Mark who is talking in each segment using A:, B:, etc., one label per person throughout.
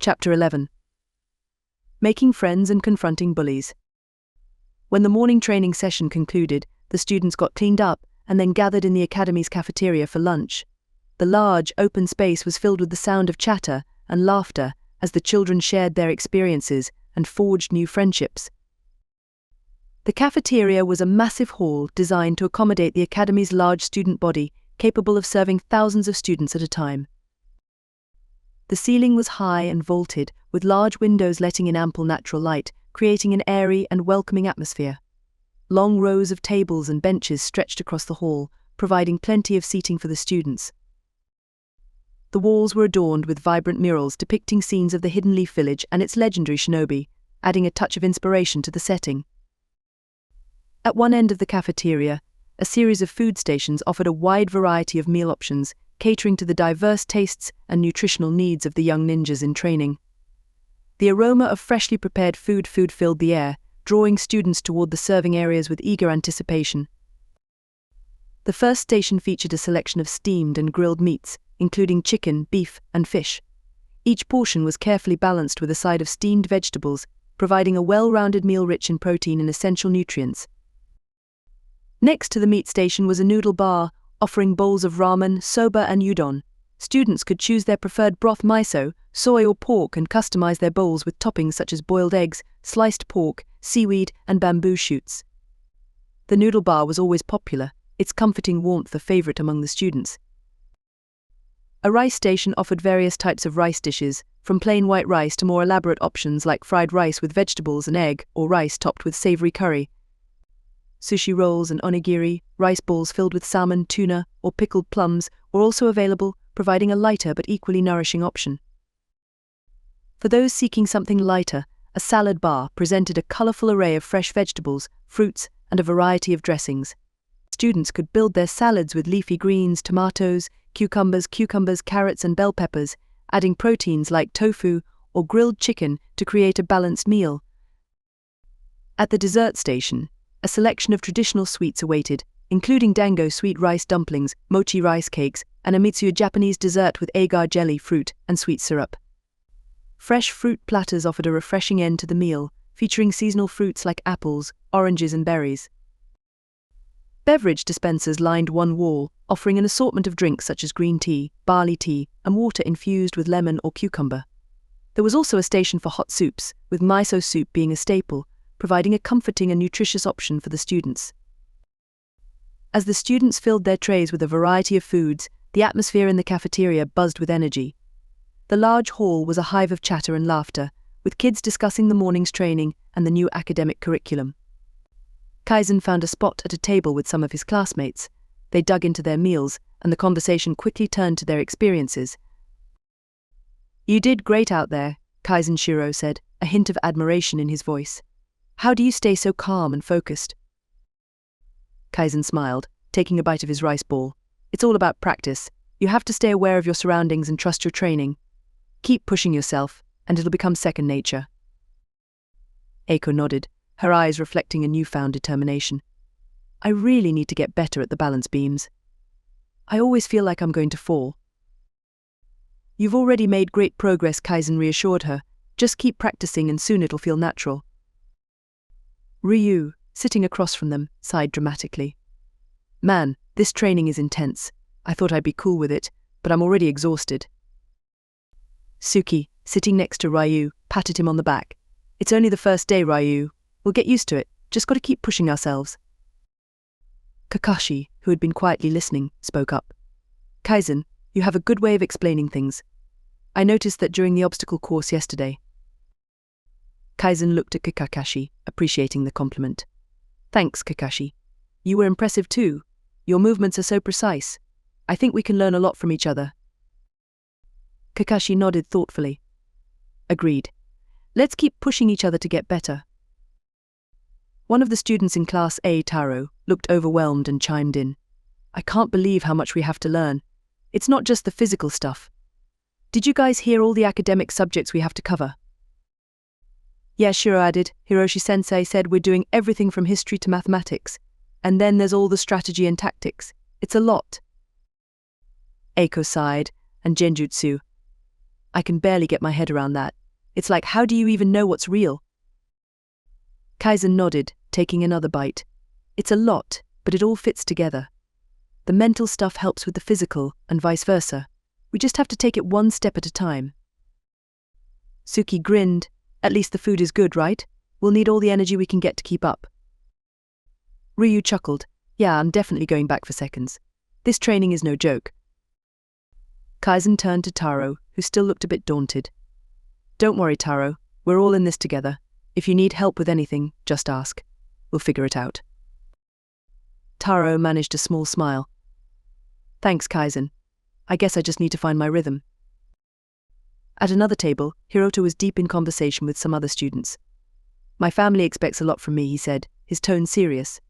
A: Chapter 11. Making Friends and Confronting Bullies. When the morning training session concluded, the students got cleaned up and then gathered in the academy's cafeteria for lunch. The large, open space was filled with the sound of chatter and laughter as the children shared their experiences and forged new friendships. The cafeteria was a massive hall designed to accommodate the academy's large student body, capable of serving thousands of students at a time. The ceiling was high and vaulted, with large windows letting in ample natural light, creating an airy and welcoming atmosphere. Long rows of tables and benches stretched across the hall, providing plenty of seating for the students. The walls were adorned with vibrant murals depicting scenes of the Hidden Leaf Village and its legendary Shinobi, adding a touch of inspiration to the setting. At one end of the cafeteria, a series of food stations offered a wide variety of meal options, catering to the diverse tastes and nutritional needs of the young ninjas in training. The aroma of freshly prepared food filled the air, drawing students toward the serving areas with eager anticipation. The first station featured a selection of steamed and grilled meats, including chicken, beef, and fish. Each portion was carefully balanced with a side of steamed vegetables, providing a well-rounded meal rich in protein and essential nutrients. Next to the meat station was a noodle bar, offering bowls of ramen, soba, and udon. Students could choose their preferred broth miso, soy or pork and customize their bowls with toppings such as boiled eggs, sliced pork, seaweed, and bamboo shoots. The noodle bar was always popular, its comforting warmth a favorite among the students. A rice station offered various types of rice dishes, from plain white rice to more elaborate options like fried rice with vegetables and egg, or rice topped with savory curry. Sushi rolls and onigiri, rice balls filled with salmon, tuna, or pickled plums were also available, providing a lighter but equally nourishing option. For those seeking something lighter, a salad bar presented a colorful array of fresh vegetables, fruits, and a variety of dressings. Students could build their salads with leafy greens, tomatoes, cucumbers, carrots, and bell peppers, adding proteins like tofu or grilled chicken to create a balanced meal. At the dessert station, a selection of traditional sweets awaited, including dango sweet rice dumplings, mochi rice cakes, and a mitsuya Japanese dessert with agar jelly, fruit, and sweet syrup. Fresh fruit platters offered a refreshing end to the meal, featuring seasonal fruits like apples, oranges, and berries. Beverage dispensers lined one wall, offering an assortment of drinks such as green tea, barley tea, and water infused with lemon or cucumber. There was also a station for hot soups, with miso soup being a staple, providing a comforting and nutritious option for the students. As the students filled their trays with a variety of foods, the atmosphere in the cafeteria buzzed with energy. The large hall was a hive of chatter and laughter, with kids discussing the morning's training and the new academic curriculum. Kaizen found a spot at a table with some of his classmates. They dug into their meals, and the conversation quickly turned to their experiences. "You did great out there," Kaizen Shiro said, a hint of admiration in his voice. "How do you stay so calm and focused?" Kaizen smiled, taking a bite of his rice ball. "It's all about practice. You have to stay aware of your surroundings and trust your training. Keep pushing yourself, and it'll become second nature." Eiko nodded, her eyes reflecting a newfound determination. "I really need to get better at the balance beams. I always feel like I'm going to fall." "You've already made great progress," Kaizen reassured her. "Just keep practicing and soon it'll feel natural." Ryu, sitting across from them, sighed dramatically. "Man, this training is intense. I thought I'd be cool with it, but I'm already exhausted." Suki, sitting next to Ryu, patted him on the back. "It's only the first day, Ryu. We'll get used to it. Just gotta keep pushing ourselves." Kakashi, who had been quietly listening, spoke up. "Kaizen, you have a good way of explaining things. I noticed that during the obstacle course yesterday." Kaizen looked at Kakashi, appreciating the compliment. "Thanks, Kakashi. You were impressive too. Your movements are so precise. I think we can learn a lot from each other." Kakashi nodded thoughtfully. "Agreed. Let's keep pushing each other to get better." One of the students in Class A, Taro, looked overwhelmed and chimed in. "I can't believe how much we have to learn. It's not just the physical stuff. Did you guys hear all the academic subjects we have to cover?" "Yeah," Shiro added. "Hiroshi-sensei said we're doing everything from history to mathematics. And then there's all the strategy and tactics. It's a lot." Eiko sighed, and Genjutsu. I can barely get my head around that. It's like, how do you even know what's real? Kaizen nodded, taking another bite. It's a lot, but it all fits together. The mental stuff helps with the physical, and vice versa. We just have to take it one step at a time. Suki grinned. At least the food is good, right? We'll need all the energy we can get to keep up. Ryu chuckled. Yeah, I'm definitely going back for seconds. This training is no joke. Kaizen turned to Taro, who still looked a bit daunted. Don't worry, Taro. We're all in this together. If you need help with anything, just ask. We'll figure it out. Taro managed a small smile. Thanks, Kaizen. I guess I just need to find my rhythm. At another table, Hiroto was deep in conversation with some other students. My family expects a lot from me, he said, his tone serious.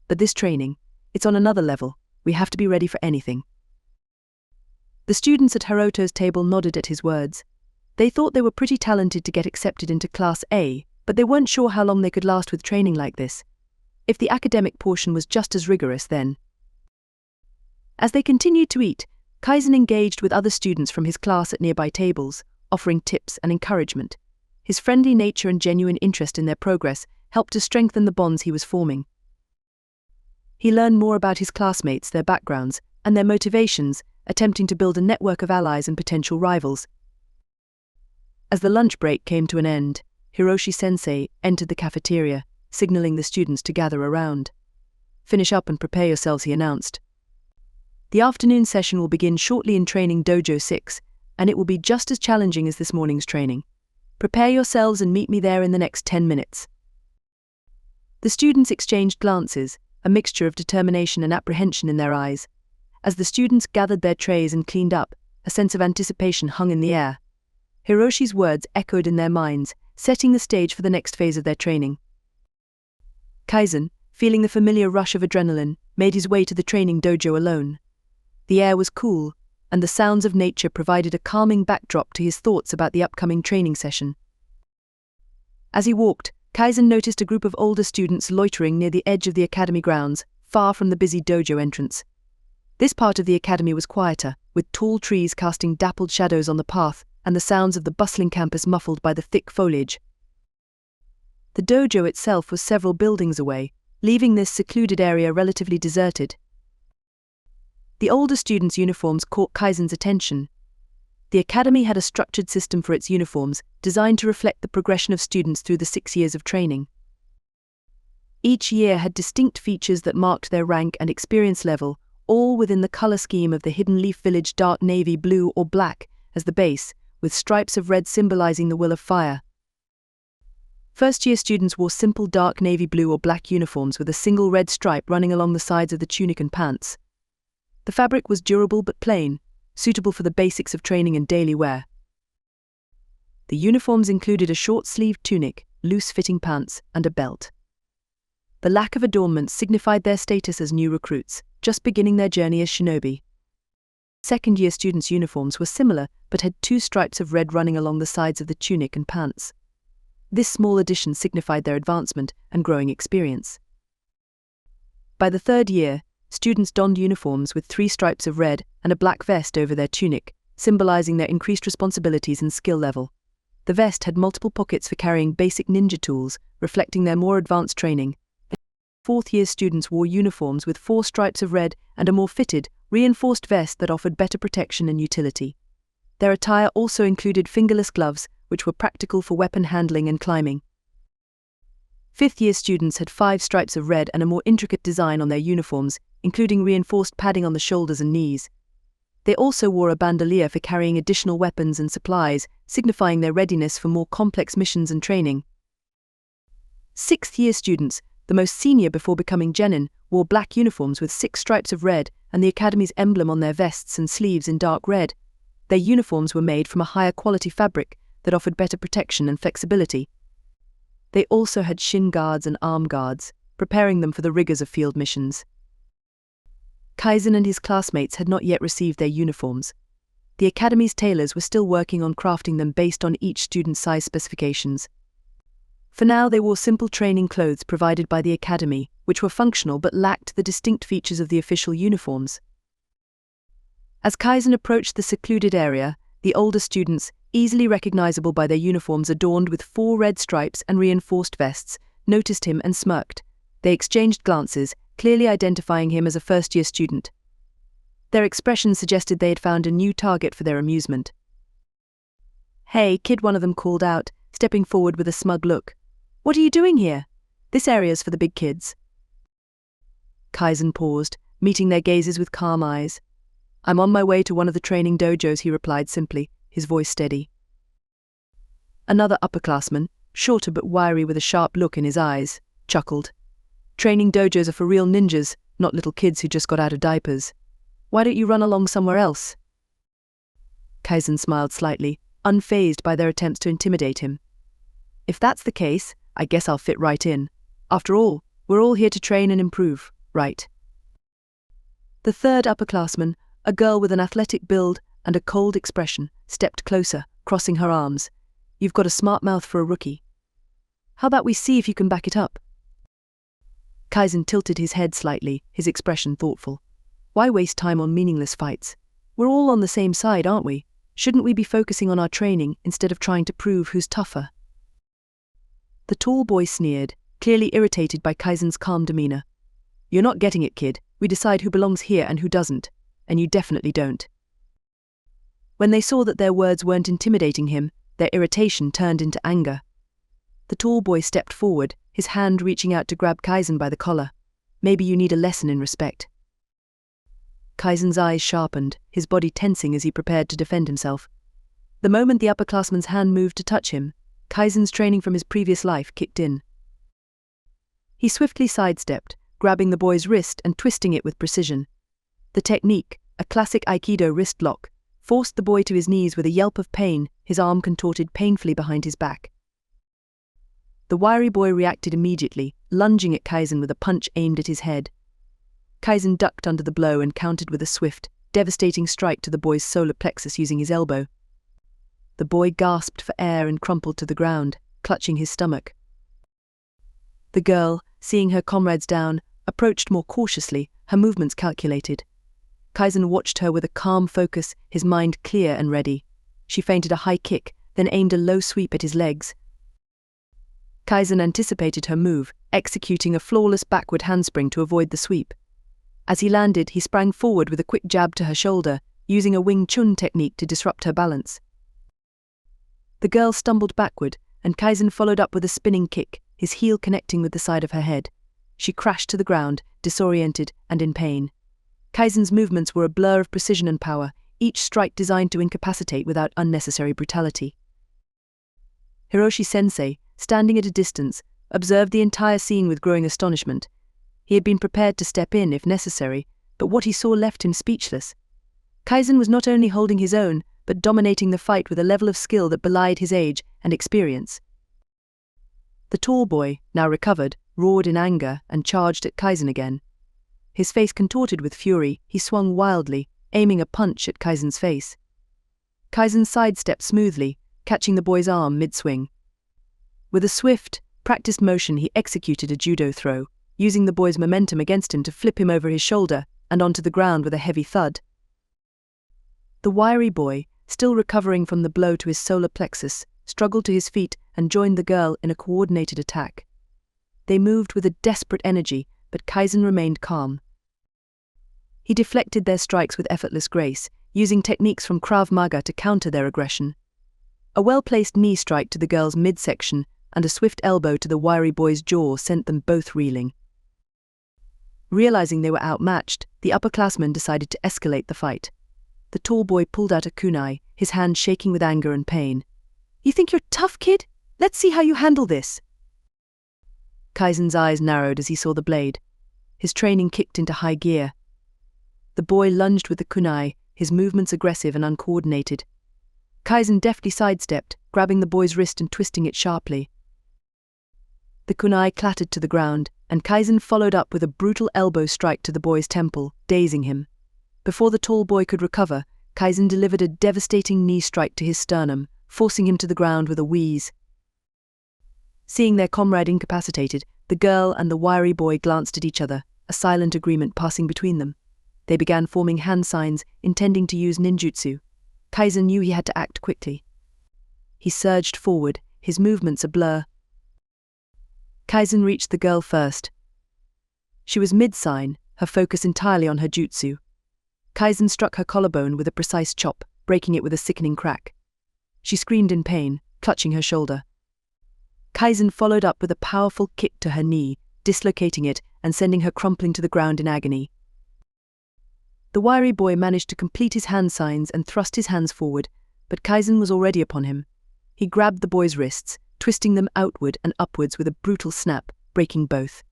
A: But this training, it's on another level. We have to be ready for anything. The students at Hiroto's table nodded at his words. They thought they were pretty talented to get accepted into Class A, but they weren't sure how long they could last with training like this. If the academic portion was just as rigorous then. As they continued to eat, Kaizen engaged with other students from his class at nearby tables, offering tips and encouragement. His friendly nature and genuine interest in their progress helped to strengthen the bonds he was forming. He learned more about his classmates, their backgrounds, and their motivations, attempting to build a network of allies and potential rivals. As the lunch break came to an end, Hiroshi-sensei entered the cafeteria, signaling the students to gather around. Finish up and prepare yourselves, he announced. The afternoon session will begin shortly in Training Dojo 6, and it will be just as challenging as this morning's training. Prepare yourselves and meet me there in the next 10 minutes. The students exchanged glances, a mixture of determination and apprehension in their eyes. As the students gathered their trays and cleaned up, a sense of anticipation hung in the air. Hiroshi's words echoed in their minds, setting the stage for the next phase of their training. Kaizen, feeling the familiar rush of adrenaline, made his way to the training dojo alone. The air was cool, and the sounds of nature provided a calming backdrop to his thoughts about the upcoming training session. As he walked, Kaizen noticed a group of older students loitering near the edge of the academy grounds, far from the busy dojo entrance. This part of the academy was quieter, with tall trees casting dappled shadows on the path, and the sounds of the bustling campus muffled by the thick foliage. The dojo itself was several buildings away, leaving this secluded area relatively deserted. The older students' uniforms caught Kaizen's attention. The academy had a structured system for its uniforms, designed to reflect the progression of students through the 6 years of training. Each year had distinct features that marked their rank and experience level, all within the color scheme of the Hidden Leaf Village dark navy blue or black as the base, with stripes of red symbolizing the will of fire. First-year students wore simple dark navy blue or black uniforms with a single red stripe running along the sides of the tunic and pants. The fabric was durable but plain, suitable for the basics of training and daily wear. The uniforms included a short-sleeved tunic, loose-fitting pants, and a belt. The lack of adornment signified their status as new recruits, just beginning their journey as shinobi. Second-year students' uniforms were similar, but had 2 stripes of red running along the sides of the tunic and pants. This small addition signified their advancement and growing experience. By the 3rd year, students donned uniforms with 3 stripes of red and a black vest over their tunic, symbolizing their increased responsibilities and skill level. The vest had multiple pockets for carrying basic ninja tools, reflecting their more advanced training. 4th-year students wore uniforms with 4 stripes of red and a more fitted, reinforced vest that offered better protection and utility. Their attire also included fingerless gloves, which were practical for weapon handling and climbing. 5th-year students had 5 stripes of red and a more intricate design on their uniforms, including reinforced padding on the shoulders and knees. They also wore a bandolier for carrying additional weapons and supplies, signifying their readiness for more complex missions and training. 6th-year students, the most senior before becoming genin, wore black uniforms with 6 stripes of red and the academy's emblem on their vests and sleeves in dark red. Their uniforms were made from a higher quality fabric that offered better protection and flexibility. They also had shin guards and arm guards, preparing them for the rigors of field missions. Kaizen and his classmates had not yet received their uniforms. The academy's tailors were still working on crafting them based on each student's size specifications. For now, they wore simple training clothes provided by the academy, which were functional but lacked the distinct features of the official uniforms. As Kaizen approached the secluded area, the older students, easily recognizable by their uniforms adorned with 4 red stripes and reinforced vests, noticed him and smirked. They exchanged glances, clearly identifying him as a first-year student. Their expressions suggested they had found a new target for their amusement. "Hey, kid," one of them called out, stepping forward with a smug look. "What are you doing here? This area's for the big kids." Kaizen paused, meeting their gazes with calm eyes. "I'm on my way to one of the training dojos," he replied simply, his voice steady. Another upperclassman, shorter but wiry with a sharp look in his eyes, chuckled. "Training dojos are for real ninjas, not little kids who just got out of diapers. Why don't you run along somewhere else?" Kaizen smiled slightly, unfazed by their attempts to intimidate him. "If that's the case, I guess I'll fit right in. After all, we're all here to train and improve, right?" The third upperclassman, a girl with an athletic build and a cold expression, stepped closer, crossing her arms. "You've got a smart mouth for a rookie. How about we see if you can back it up?" Kaizen tilted his head slightly, his expression thoughtful. "Why waste time on meaningless fights? We're all on the same side, aren't we? Shouldn't we be focusing on our training instead of trying to prove who's tougher?" The tall boy sneered, clearly irritated by Kaizen's calm demeanor. "You're not getting it, kid. We decide who belongs here and who doesn't, and you definitely don't." When they saw that their words weren't intimidating him, their irritation turned into anger. The tall boy stepped forward, his hand reaching out to grab Kaizen by the collar. "Maybe you need a lesson in respect." Kaizen's eyes sharpened, his body tensing as he prepared to defend himself. The moment the upperclassman's hand moved to touch him, Kaizen's training from his previous life kicked in. He swiftly sidestepped, grabbing the boy's wrist and twisting it with precision. The technique, a classic Aikido wrist lock, forced the boy to his knees with a yelp of pain, his arm contorted painfully behind his back. The wiry boy reacted immediately, lunging at Kaizen with a punch aimed at his head. Kaizen ducked under the blow and countered with a swift, devastating strike to the boy's solar plexus using his elbow. The boy gasped for air and crumpled to the ground, clutching his stomach. The girl, seeing her comrades down, approached more cautiously, her movements calculated. Kaizen watched her with a calm focus, his mind clear and ready. She feinted a high kick, then aimed a low sweep at his legs. Kaizen anticipated her move, executing a flawless backward handspring to avoid the sweep. As he landed, he sprang forward with a quick jab to her shoulder, using a Wing Chun technique to disrupt her balance. The girl stumbled backward, and Kaizen followed up with a spinning kick, his heel connecting with the side of her head. She crashed to the ground, disoriented and in pain. Kaizen's movements were a blur of precision and power, each strike designed to incapacitate without unnecessary brutality. Hiroshi-sensei, standing at a distance, observed the entire scene with growing astonishment. He had been prepared to step in if necessary, but what he saw left him speechless. Kaizen was not only holding his own, but dominating the fight with a level of skill that belied his age and experience. The tall boy, now recovered, roared in anger and charged at Kaizen again. His face contorted with fury, he swung wildly, aiming a punch at Kaizen's face. Kaizen sidestepped smoothly, catching the boy's arm mid-swing. With a swift, practiced motion he executed a judo throw, using the boy's momentum against him to flip him over his shoulder and onto the ground with a heavy thud. The wiry boy, still recovering from the blow to his solar plexus, struggled to his feet and joined the girl in a coordinated attack. They moved with a desperate energy, but Kaizen remained calm. He deflected their strikes with effortless grace, using techniques from Krav Maga to counter their aggression. A well-placed knee strike to the girl's midsection and a swift elbow to the wiry boy's jaw sent them both reeling. Realizing they were outmatched, the upperclassmen decided to escalate the fight. The tall boy pulled out a kunai, his hand shaking with anger and pain. "You think you're tough, kid? Let's see how you handle this." Kaizen's eyes narrowed as he saw the blade. His training kicked into high gear. The boy lunged with the kunai, his movements aggressive and uncoordinated. Kaizen deftly sidestepped, grabbing the boy's wrist and twisting it sharply. The kunai clattered to the ground, and Kaizen followed up with a brutal elbow strike to the boy's temple, dazing him. Before the tall boy could recover, Kaizen delivered a devastating knee strike to his sternum, forcing him to the ground with a wheeze. Seeing their comrade incapacitated, the girl and the wiry boy glanced at each other, a silent agreement passing between them. They began forming hand signs, intending to use ninjutsu. Kaizen knew he had to act quickly. he surged forward, his movements a blur. Kaizen reached the girl first. She was mid-sign, her focus entirely on her jutsu. Kaizen struck her collarbone with a precise chop, breaking it with a sickening crack. She screamed in pain, clutching her shoulder. Kaizen followed up with a powerful kick to her knee, dislocating it and sending her crumpling to the ground in agony. The wiry boy managed to complete his hand signs and thrust his hands forward, but Kaizen was already upon him. He grabbed the boy's wrists, twisting them outward and upwards with a brutal snap, breaking both.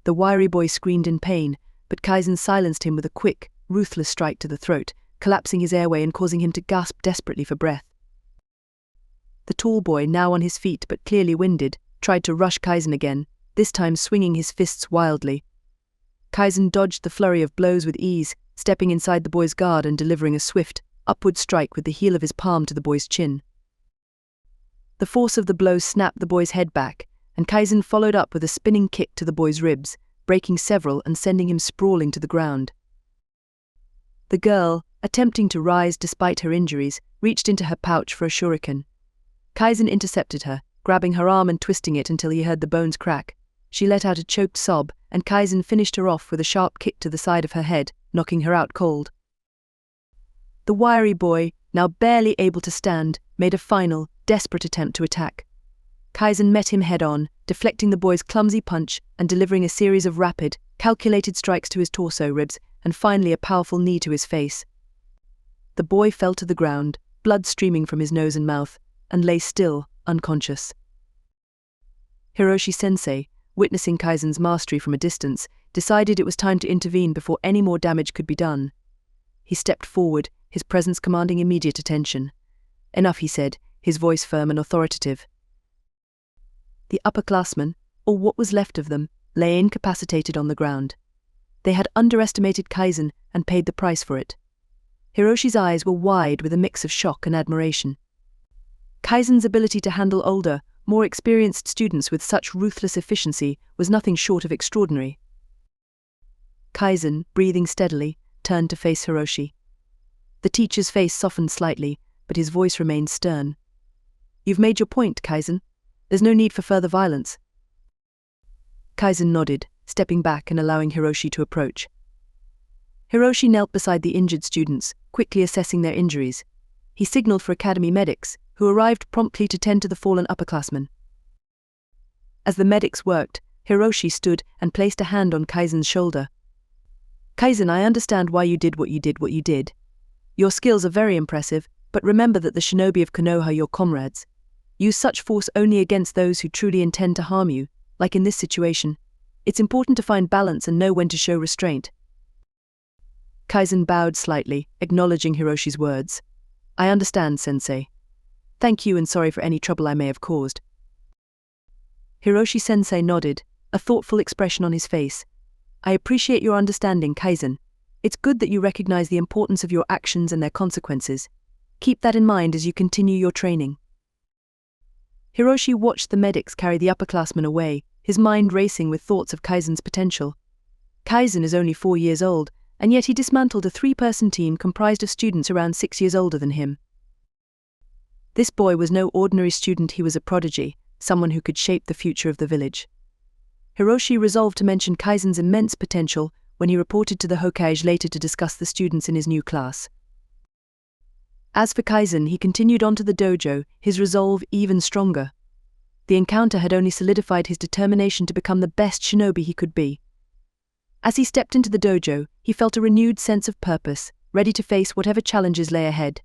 A: The wiry boy screamed in pain, but Kaizen silenced him with a quick, ruthless strike to the throat, collapsing his airway and causing him to gasp desperately for breath. The tall boy, now on his feet but clearly winded, tried to rush Kaizen again, this time swinging his fists wildly. Kaizen dodged the flurry of blows with ease, stepping inside the boy's guard and delivering a swift, upward strike with the heel of his palm to the boy's chin. The force of the blow snapped the boy's head back, and Kaizen followed up with a spinning kick to the boy's ribs, breaking several and sending him sprawling to the ground. The girl, attempting to rise despite her injuries, reached into her pouch for a shuriken. Kaizen intercepted her, grabbing her arm and twisting it until he heard the bones crack. She let out a choked sob, and Kaizen finished her off with a sharp kick to the side of her head, knocking her out cold. The wiry boy, now barely able to stand, made a final, desperate attempt to attack. Kaizen met him head-on, deflecting the boy's clumsy punch and delivering a series of rapid, calculated strikes to his torso ribs and finally a powerful knee to his face. The boy fell to the ground, blood streaming from his nose and mouth, and lay still, unconscious. Hiroshi-sensei, witnessing Kaizen's mastery from a distance, decided it was time to intervene before any more damage could be done. He stepped forward, his presence commanding immediate attention. "Enough," he said, his voice firm and authoritative. The upperclassmen, or what was left of them, lay incapacitated on the ground. They had underestimated Kaizen and paid the price for it. Hiroshi's eyes were wide with a mix of shock and admiration. Kaizen's ability to handle older, more experienced students with such ruthless efficiency was nothing short of extraordinary. Kaizen, breathing steadily, turned to face Hiroshi. The teacher's face softened slightly, but his voice remained stern. "You've made your point, Kaizen. There's no need for further violence." Kaizen nodded, stepping back and allowing Hiroshi to approach. Hiroshi knelt beside the injured students, quickly assessing their injuries. He signaled for academy medics, who arrived promptly to tend to the fallen upperclassmen. As the medics worked, Hiroshi stood and placed a hand on Kaizen's shoulder. "Kaizen, I understand why you did what you did. Your skills are very impressive, but remember that the Shinobi of Konoha are your comrades. Use such force only against those who truly intend to harm you, like in this situation. It's important to find balance and know when to show restraint." Kaizen bowed slightly, acknowledging Hiroshi's words. "I understand, sensei. Thank you and sorry for any trouble I may have caused." Hiroshi-sensei nodded, a thoughtful expression on his face. "I appreciate your understanding, Kaizen. It's good that you recognize the importance of your actions and their consequences. Keep that in mind as you continue your training." Hiroshi watched the medics carry the upperclassmen away, his mind racing with thoughts of Kaizen's potential. Kaizen is only 4 years old, and yet he dismantled a 3-person team comprised of students around 6 years older than him. This boy was no ordinary student, he was a prodigy, someone who could shape the future of the village. Hiroshi resolved to mention Kaizen's immense potential when he reported to the Hokage later to discuss the students in his new class. As for Kaizen, he continued on to the dojo, his resolve even stronger. The encounter had only solidified his determination to become the best shinobi he could be. As he stepped into the dojo, he felt a renewed sense of purpose, ready to face whatever challenges lay ahead.